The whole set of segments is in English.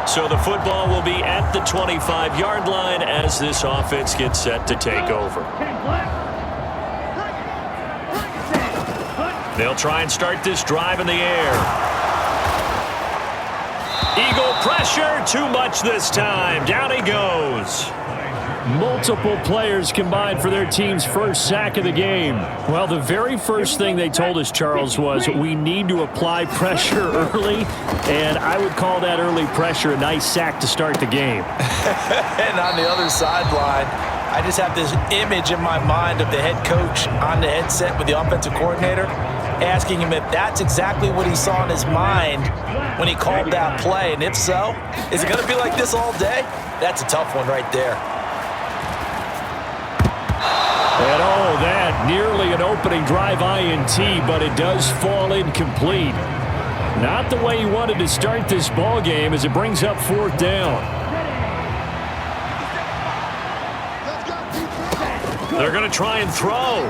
So the football will be at the 25-yard line as this offense gets set to take over. They'll try and start this drive in the air. Eagle pressure, too much this time. Down he goes. Multiple players combined for their team's first sack of the game. Well, the very first thing they told us, Charles, was we need to apply pressure early, and I would call that early pressure a nice sack to start the game. And on the other sideline, I just have this image in my mind of the head coach on the headset with the offensive coordinator asking him if that's exactly what he saw in his mind when he called that play. And if so, is it going to be like this all day? That's a tough one right there. And oh, that nearly an opening drive INT, but it does fall incomplete. Not the way he wanted to start this ball game as it brings up fourth down. They're going to try and throw.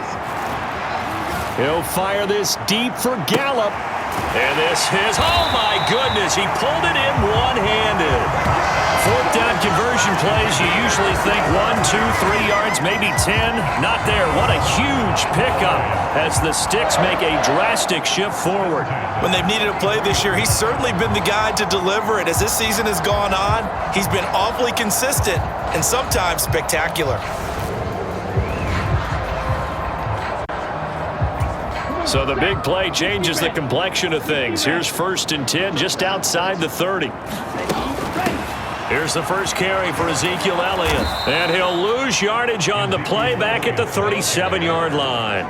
He'll fire this deep for Gallup. And this is, oh my goodness, he pulled it in one-handed. Fourth down conversion plays, you usually think 1, 2, 3 yards, maybe 10. Not there. What a huge pickup as the Sticks make a drastic shift forward. When they've needed a play this year, he's certainly been the guy to deliver it. As this season has gone on, he's been awfully consistent and sometimes spectacular. So the big play changes the complexion of things. Here's 1st and 10 just outside the 30. Here's the first carry for Ezekiel Elliott. And he'll lose yardage on the play back at the 37-yard line.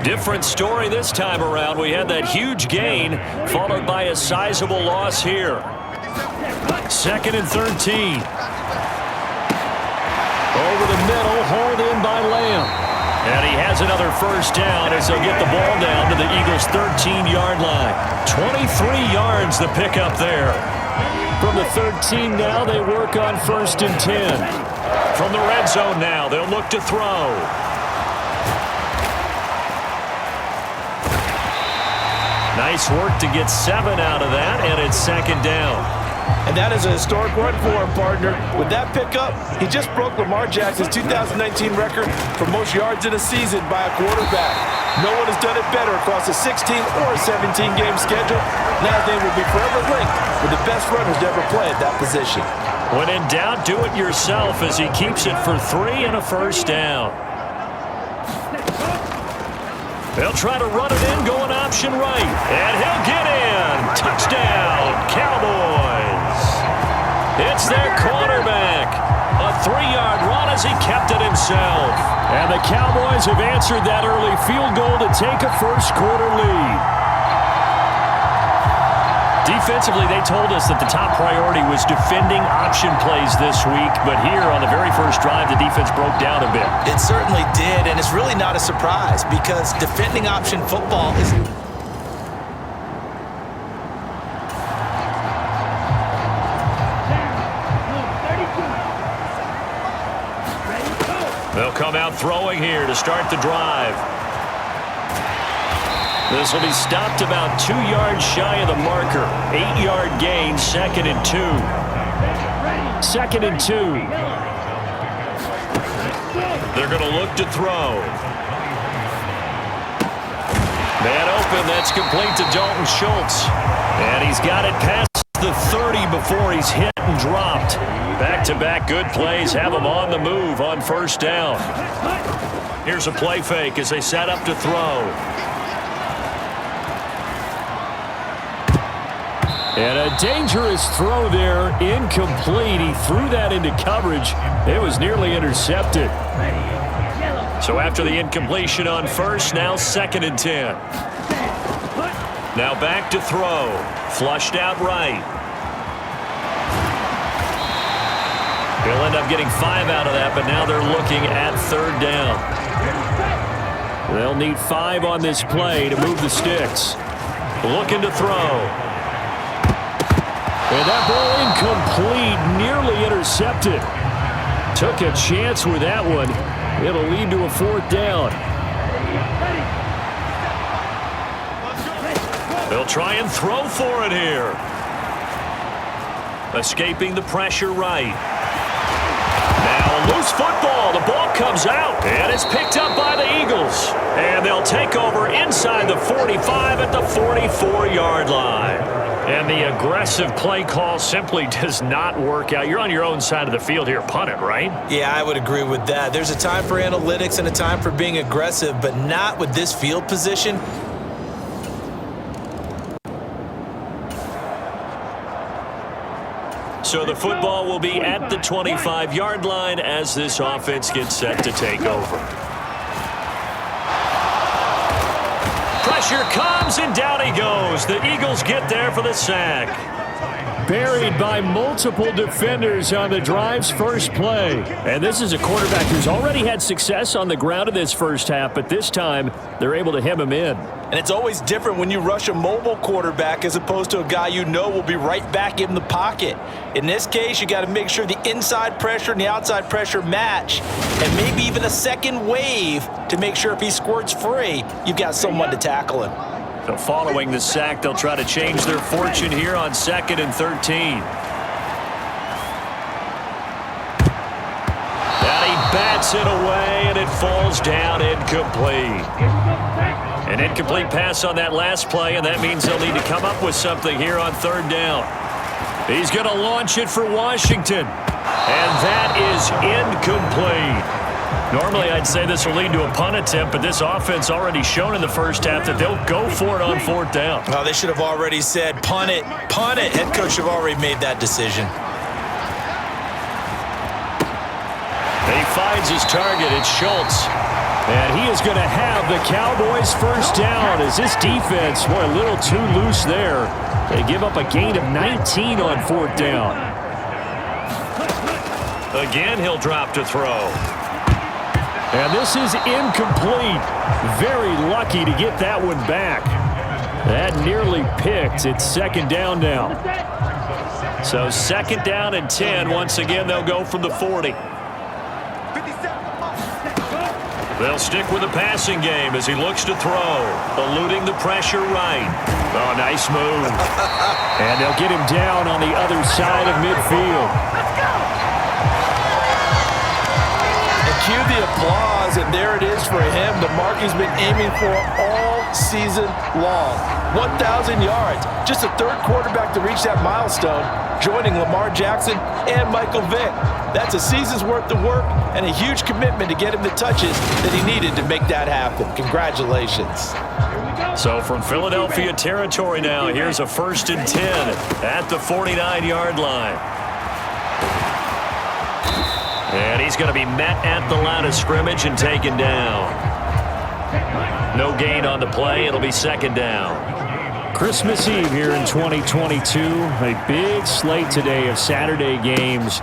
Different story this time around. We had that huge gain followed by a sizable loss here. 2nd and 13. Over the middle, hauled in by Lamb. And he has another first down as they'll get the ball down to the Eagles' 13-yard line. 23 yards the pickup there. From the 13 now, they work on 1st and 10. From the red zone now, they'll look to throw. Nice work to get 7 out of that, and it's 2nd down. And that is a historic run for him, partner. With that pickup, he just broke Lamar Jackson's 2019 record for most yards in a season by a quarterback. No one has done it better across a 16 or a 17-game schedule. Now they will be forever linked with the best runners to ever play at that position. When in doubt, do it yourself as he keeps it for 3 and a first down. They'll try to run it in, going option right. And he'll get in. Touchdown, Cowboys. It's their quarterback. A 3-yard run as he kept it himself. And the Cowboys have answered that early field goal to take a first-quarter lead. Defensively, they told us that the top priority was defending option plays this week, but here on the very first drive, the defense broke down a bit. It certainly did, and it's really not a surprise because defending option football is... They'll come out throwing here to start the drive. This will be stopped about 2 yards shy of the marker. 8-yard gain, 2nd and 2. 2nd and 2. They're going to look to throw. Man open, that's complete to Dalton Schultz. And he's got it past the 30 before he's hit and dropped. Back-to-back good plays have him on the move on first down. Here's a play fake as they set up to throw. And a dangerous throw there, incomplete. He threw that into coverage. It was nearly intercepted. So after the incompletion on first, now 2nd and 10. Now back to throw. Flushed out right. He'll end up getting 5 out of that, but now they're looking at 3rd down. They'll need 5 on this play to move the Sticks. Looking to throw. And that ball incomplete, nearly intercepted. Took a chance with that one. It'll lead to a 4th down. They'll try and throw for it here. Escaping the pressure right. Now a loose football. The ball comes out, and it's picked up by the Eagles. And they'll take over inside the 45 at the 44-yard line. And the aggressive play call simply does not work out. You're on your own side of the field here. Punt it, right? Yeah, I would agree with that. There's a time for analytics and a time for being aggressive, but not with this field position. So the football will be at the 25-yard line as this offense gets set to take over. Pressure comes, and down he goes. The Eagles get there for the sack. Buried by multiple defenders on the drive's first play. And this is a quarterback who's already had success on the ground in this first half, but this time they're able to hem him in. And it's always different when you rush a mobile quarterback as opposed to a guy you know will be right back in the pocket. In this case, you got to make sure the inside pressure and the outside pressure match, and maybe even a second wave to make sure if he squirts free, you've got someone to tackle him. So following the sack, they'll try to change their fortune here on 2nd and 13. And he bats it away, and it falls down incomplete. An incomplete pass on that last play, and that means they'll need to come up with something here on 3rd down. He's going to launch it for Washington, and that is incomplete. Normally, I'd say this will lead to a punt attempt, but this offense already shown in the first half that they'll go for it on 4th down. Oh, they should have already said, punt it, punt it. Head coach have already made that decision. He finds his target. It's Schultz. And he is going to have the Cowboys first down as this defense, boy, a little too loose there. They give up a gain of 19 on 4th down. Again, he'll drop to throw. And this is incomplete. Very lucky to get that one back. That nearly picked. It's 2nd down now. So 2nd down and 10. Once again, they'll go from the 40. They'll stick with the passing game as he looks to throw. Eluding the pressure right. Oh, nice move. And they'll get him down on the other side of midfield. Cue the applause, and there it is for him. The mark he's been aiming for all season long. 1,000 yards. Just a 3rd quarterback to reach that milestone, joining Lamar Jackson and Michael Vick. That's a season's worth of work and a huge commitment to get him the touches that he needed to make that happen. Congratulations. So from Philadelphia territory now, here's a 1st and 10 at the 49-yard line. And he's going to be met at the line of scrimmage and taken down. No gain on the play. It'll be 2nd down. Christmas Eve here in 2022. A big slate today of Saturday games.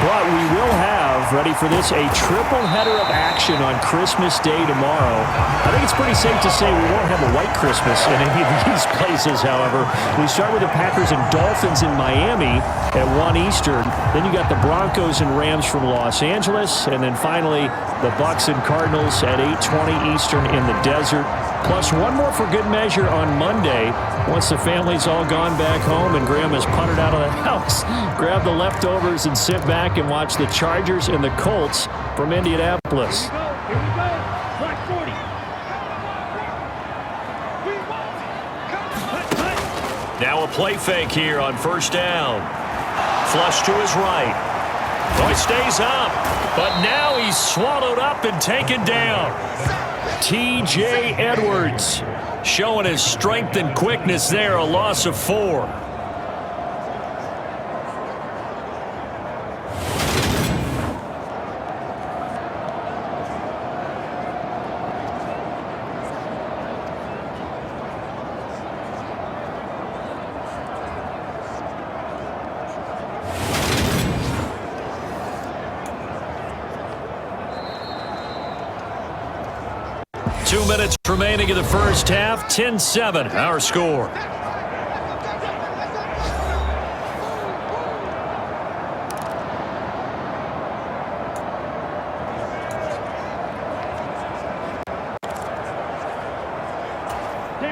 But we will have, ready for this, a triple header of action on Christmas Day tomorrow. I think it's pretty safe to say we won't have a white Christmas in any of these places, however. We start with the Packers and Dolphins in Miami at 1 Eastern. Then you got the Broncos and Rams from Los Angeles. And then finally, the Bucs and Cardinals at 8:20 Eastern in the desert. Plus one more for good measure on Monday. Once the family's all gone back home and Graham has punted out of the house, grab the leftovers and sit back and watch the Chargers and the Colts from Indianapolis. Now a play fake here on 1st down. Flush to his right. Oh, he stays up, but now he's swallowed up and taken down. T.J. Edwards showing his strength and quickness there, a loss of 4. Two minutes remaining in the first half. 10-7, our score.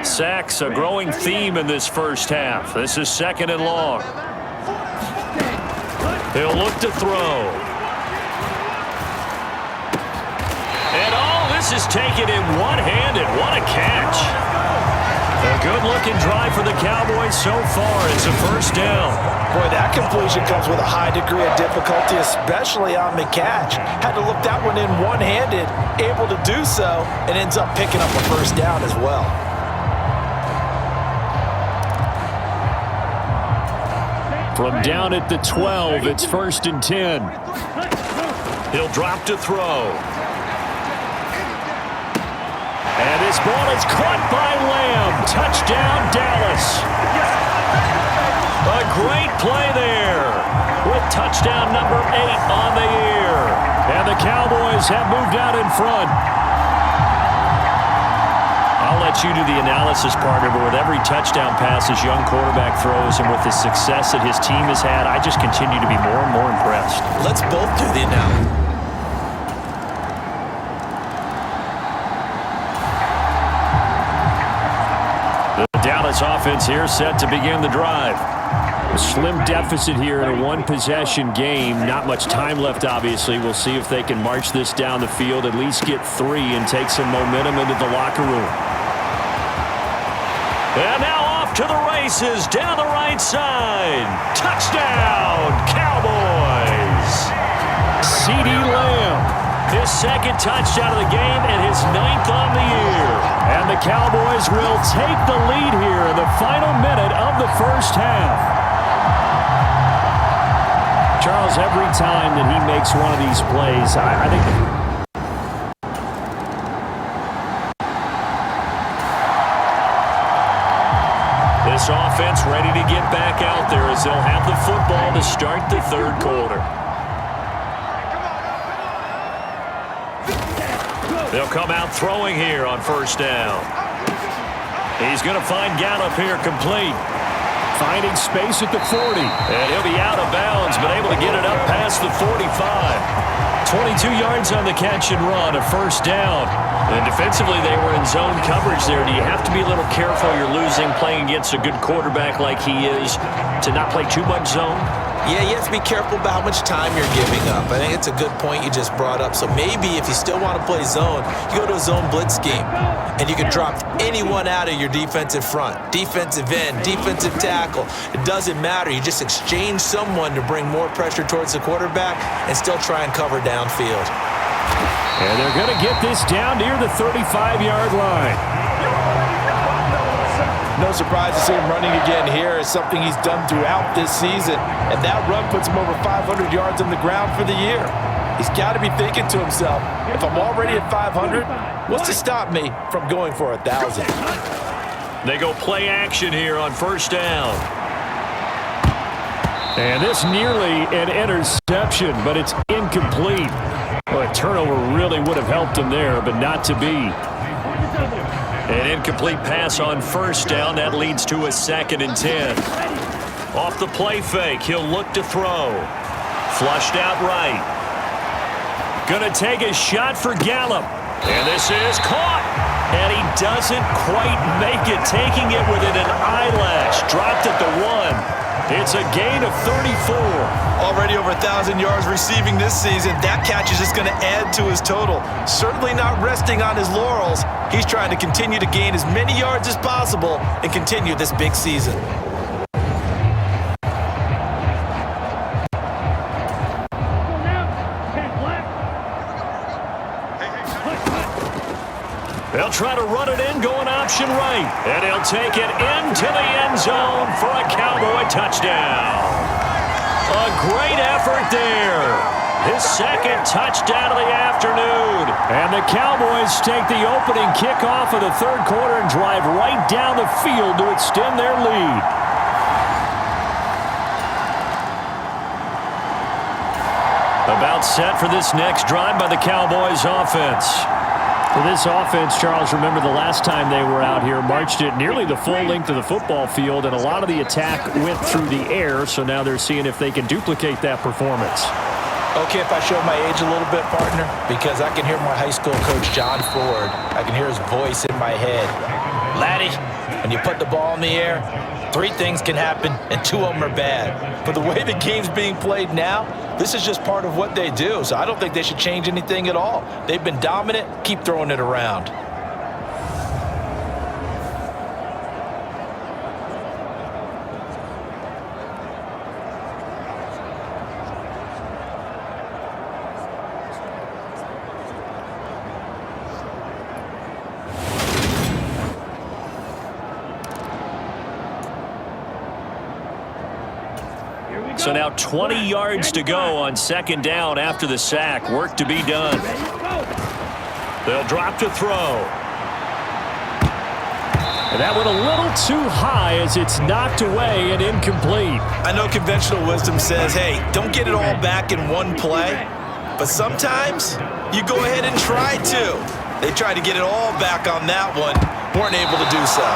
Sacks, a growing theme in this first half. This is 2nd and long. He'll look to throw. And this is taken in one-handed. What a catch. A good-looking drive for the Cowboys so far. It's a first down. Boy, that completion comes with a high degree of difficulty, especially on the catch. Had to look that one in one-handed, able to do so, and ends up picking up a first down as well. From down at the 12, it's 1st and 10. He'll drop to throw. And this ball is caught by Lamb. Touchdown, Dallas. A great play there with touchdown number 8 on the year. And the Cowboys have moved out in front. I'll let you do the analysis, partner, but with every touchdown pass his young quarterback throws and with the success that his team has had, I just continue to be more and more impressed. Let's both do the analysis. The Dallas offense here set to begin the drive. A slim deficit here in a one-possession game. Not much time left, obviously. We'll see if they can march this down the field, at least get 3, and take some momentum into the locker room. And now off to the races down the right side. Touchdown, Cowboys. CeeDee Lamb. His second touchdown of the game and his 9th on the year. And the Cowboys will take the lead here in the final minute of the first half. Charles, every time that he makes one of these plays, I think... This offense ready to get back out there as they'll have the football to start the third quarter. They'll come out throwing here on first down. He's going to find Gallup here complete. Finding space at the 40. And he'll be out of bounds, but able to get it up past the 45. 22 yards on the catch and run, a first down. And defensively, they were in zone coverage there. Do you have to be a little careful? You're losing, playing against a good quarterback like he is, to not play too much zone? Yeah, you have to be careful about how much time you're giving up. I think it's a good point you just brought up. So maybe if you still want to play zone, you go to a zone blitz scheme. And you can drop anyone out of your defensive front. Defensive end, defensive tackle. It doesn't matter. You just exchange someone to bring more pressure towards the quarterback and still try and cover downfield. And they're going to get this down near the 35-yard line. No surprise to see him running again here. It's something he's done throughout this season. And that run puts him over 500 yards on the ground for the year. He's got to be thinking to himself, if I'm already at 500, what's to stop me from going for 1,000? They go play action here on first down. And this nearly an interception, but it's incomplete. Well, a turnover really would have helped him there, but not to be. An incomplete pass on first down. That leads to a 2nd and 10. Off the play fake, he'll look to throw. Flushed out right. Gonna take a shot for Gallup. And this is caught. And he doesn't quite make it, taking it within an eyelash. Dropped at the 1. It's a gain of 34. Already over 1,000 yards receiving this season. That catch is just going to add to his total. Certainly not resting on his laurels. He's trying to continue to gain as many yards as possible and continue this big season. They'll try to run it in, going option right. And he'll take it into the end zone for a Cowboy touchdown. A great effort there. His 2nd touchdown of the afternoon. And the Cowboys take the opening kickoff of the third quarter and drive right down the field to extend their lead. About set for this next drive by the Cowboys offense. For this offense, Charles, remember the last time they were out here, marched it nearly the full length of the football field, and a lot of the attack went through the air, so now they're seeing if they can duplicate that performance. Okay, if I show my age a little bit, partner, because I can hear my high school coach, John Ford. I can hear his voice in my head. Laddie, when you put the ball in the air, Three things can happen, and two of them are bad. But the way the game's being played now, this is just part of what they do. So I don't think they should change anything at all. They've been dominant. Keep throwing it around. So now 20 yards to go on second down after the sack. Work to be done. They'll drop to throw. And that went a little too high as it's knocked away and incomplete. I know conventional wisdom says, hey, don't get it all back in one play. But sometimes you go ahead and try to. They tried to get it all back on that one. Weren't able to do so.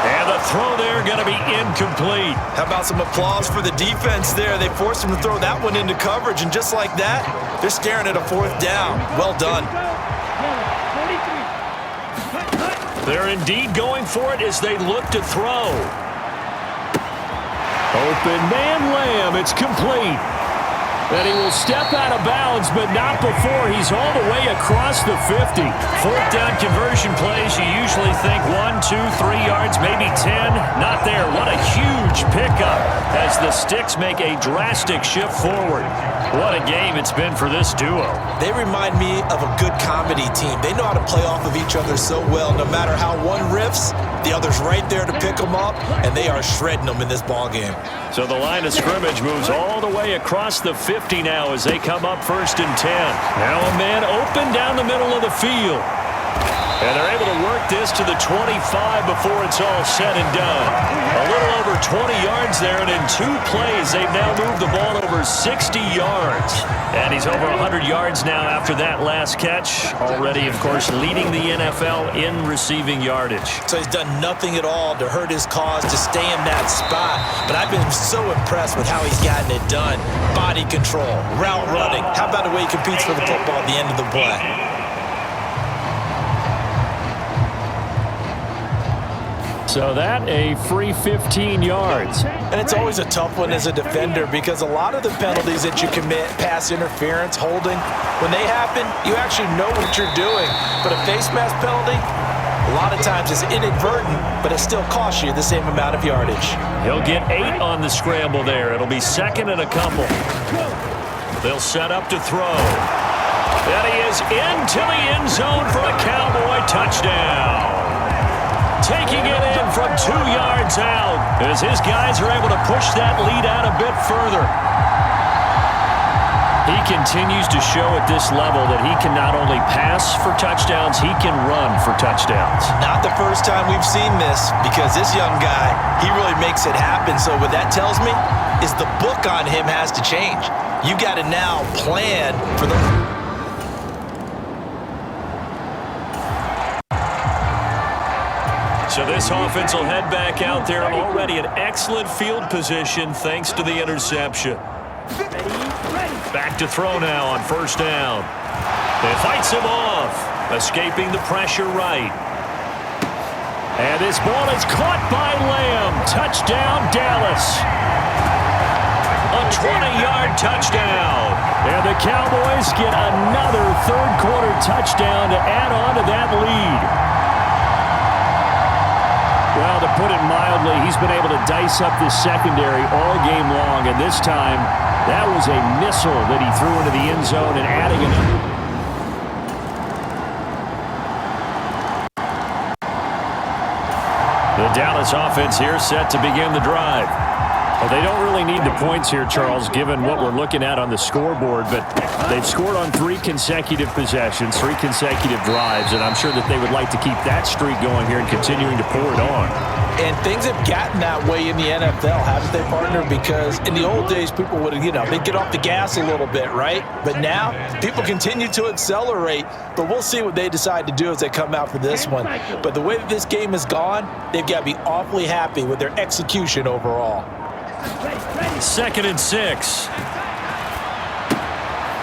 And the throw there going to be incomplete. How about some applause for the defense there? They forced him to throw that one into coverage, and just like that, they're staring at a fourth down. Well done. They're indeed going for it as they look to throw. Open man Lamb. It's complete. And he will step out of bounds, but not before he's all the way across the 50. Fourth down conversion plays, you usually think 1, 2, 3 yards, maybe 10. Not there. What a huge pickup as the Sticks make a drastic shift forward. What a game it's been for this duo. They remind me of a good comedy team. They know how to play off of each other so well. No matter how one riffs, the other's right there to pick them up, and they are shredding them in this ballgame. So the line of scrimmage moves all the way across the 50 now as they come up 1st and 10. Now a man open down the middle of the field. And they're able to work this to the 25 before it's all said and done. A little over 20 yards there, and in 2 plays, they've now moved the ball over 60 yards. And he's over 100 yards now after that last catch. Already, of course, leading the NFL in receiving yardage. So he's done nothing at all to hurt his cause, to stay in that spot. But I've been so impressed with how he's gotten it done. Body control, route running. How about the way he competes for the football at the end of the play? So that a free 15 yards. And it's always a tough one as a defender because a lot of the penalties that you commit, pass interference, holding, when they happen, you actually know what you're doing. But a face mask penalty, a lot of times it's inadvertent, but it still costs you the same amount of yardage. He'll get 8 on the scramble there. It'll be 2nd and a couple. They'll set up to throw. And he is into the end zone for a Cowboy touchdown. Taking it in from 2 yards out as his guys are able to push that lead out a bit further. He continues to show at this level that he can not only pass for touchdowns, he can run for touchdowns. Not the first time we've seen this because this young guy, he really makes it happen. So what that tells me is the book on him has to change. You got to now plan for the... So this offense will head back out there, already in excellent field position thanks to the interception. Back to throw now on 1st down. It fights him off, escaping the pressure right. And this ball is caught by Lamb. Touchdown, Dallas. A 20-yard touchdown. And the Cowboys get another third-quarter touchdown to add on to that lead. Well, to put it mildly, he's been able to dice up this secondary all game long, and this time, that was a missile that he threw into the end zone and adding it. The Dallas offense here set to begin the drive. Well, they don't really need the points here, Charles, given what we're looking at on the scoreboard, but they've scored on 3 consecutive possessions, 3 consecutive drives, and I'm sure that they would like to keep that streak going here and continuing to pour it on. And things have gotten that way in the NFL, haven't they, partner? Because in the old days, people would, they'd get off the gas a little bit, right? But now, people continue to accelerate, but we'll see what they decide to do as they come out for this one. But the way that this game has gone, they've got to be awfully happy with their execution overall. 2nd and 6.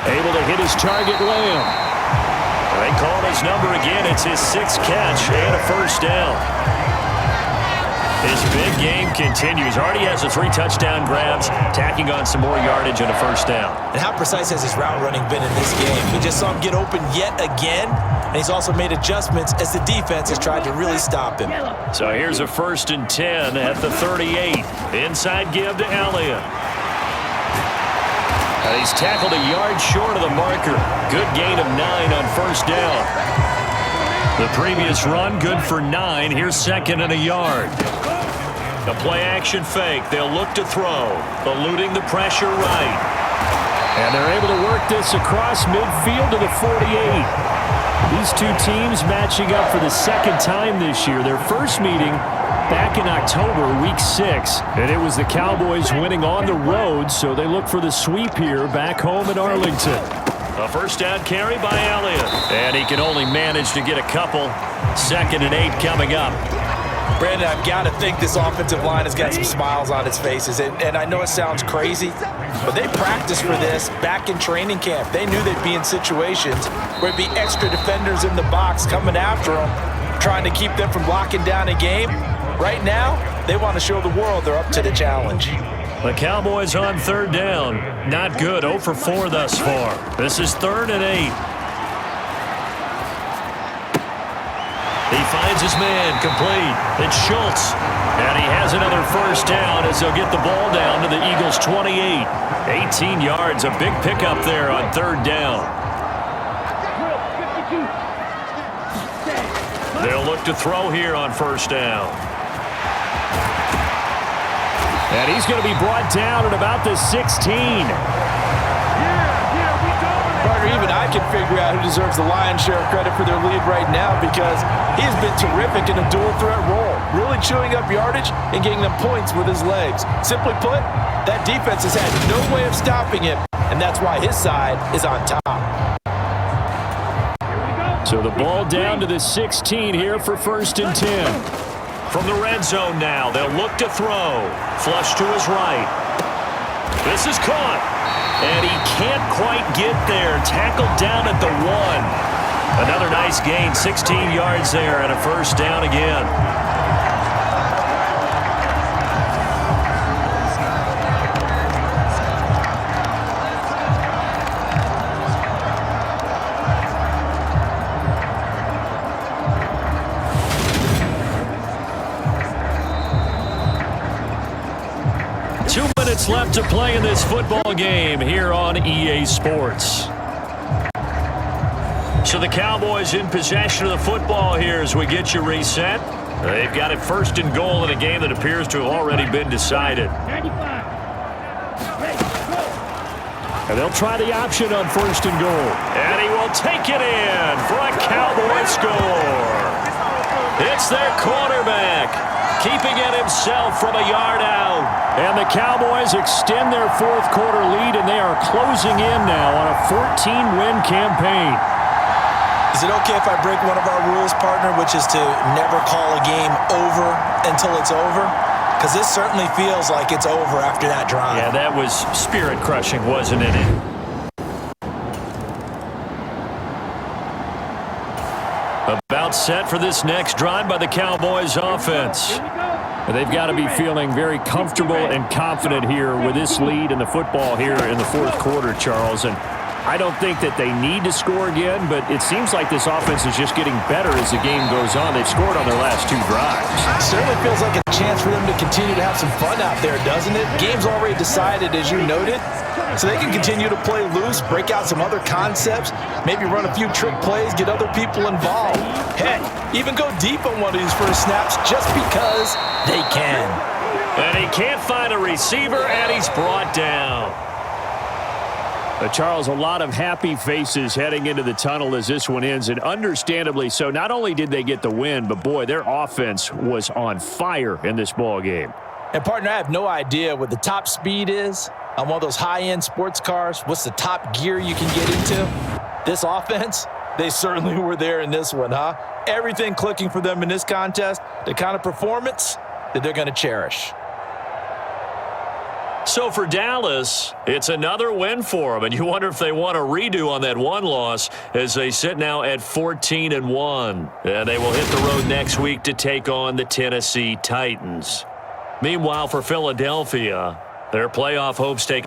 Able to hit his target, Lamb. They called his number again. It's his 6th catch and a 1st down. His big game continues. Already has the 3 touchdown grabs, tacking on some more yardage and a first down. And how precise has his route running been in this game? We just saw him get open yet again, and he's also made adjustments as the defense has tried to really stop him. So here's a 1st and 10 at the 38. Inside give to Elliott. And he's tackled a yard short of the marker. Good gain of 9 on first down. The previous run, good for 9. Here's 2nd and a yard. The play-action fake. They'll look to throw. Eluding the pressure right. And they're able to work this across midfield to the 48. These two teams matching up for the 2nd time this year. Their first meeting back in October, week 6. And it was the Cowboys winning on the road, so they look for the sweep here back home in Arlington. A first down carry by Elliott. And he can only manage to get a couple. 2nd and 8 coming up. Brandon, I've got to think this offensive line has got some smiles on its faces. And I know it sounds crazy, but they practiced for this back in training camp. They knew they'd be in situations where it'd be extra defenders in the box coming after them, trying to keep them from locking down a game. Right now, they want to show the world they're up to the challenge. The Cowboys on 3rd down. Not good. 0 for 4 thus far. This is 3rd and 8. He finds his man complete. It's Schultz. And he has another first down as they'll get the ball down to the Eagles' 28. 18 yards. A big pickup there on 3rd down. They'll look to throw here on first down. And he's going to be brought down at about the 16. Partner, even I can figure out who deserves the lion's share of credit for their lead right now because he's been terrific in a dual threat role, really chewing up yardage and getting them points with his legs. Simply put, that defense has had no way of stopping him, and that's why his side is on top. So the ball down to the 16 here for 1st and 10. From the red zone now, they'll look to throw. Flush to his right. This is caught. And he can't quite get there. Tackled down at the 1. Another nice gain, 16 yards there and a first down again. Left to play in this football game here on EA Sports. So the Cowboys in possession of the football here as we get you reset. They've got it 1st and goal in a game that appears to have already been decided. And they'll try the option on 1st and goal. And he will take it in for a Cowboy score. It's their quarterback, keeping it himself from a yard out. And the Cowboys extend their 4th quarter lead, and they are closing in now on a 14-win campaign. Is it okay if I break one of our rules, partner, which is to never call a game over until it's over? Because this certainly feels like it's over after that drive. Yeah, that was spirit-crushing, wasn't it? About set for this next drive by the Cowboys offense. They've got to be feeling very comfortable and confident here with this lead in the football here in the 4th quarter, Charles. And I don't think that they need to score again, but it seems like this offense is just getting better as the game goes on. They've scored on their last 2 drives. Certainly feels like a chance for them to continue to have some fun out there, doesn't it? Game's already decided, as you noted. So they can continue to play loose, break out some other concepts, maybe run a few trick plays, get other people involved. Heck, even go deep on one of these first snaps just because they can. And he can't find a receiver, and he's brought down. Charles, a lot of happy faces heading into the tunnel as this one ends, and understandably so. Not only did they get the win, but boy, their offense was on fire in this ball game. And partner, I have no idea what the top speed is on one of those high-end sports cars. What's the top gear you can get into? This offense, they certainly were there in this one, huh? Everything clicking for them in this contest, the kind of performance that they're going to cherish. So for Dallas, it's another win for them, and you wonder if they want a redo on that one loss as they sit now at 14-1. And they will hit the road next week to take on the Tennessee Titans. Meanwhile, for Philadelphia, their playoff hopes take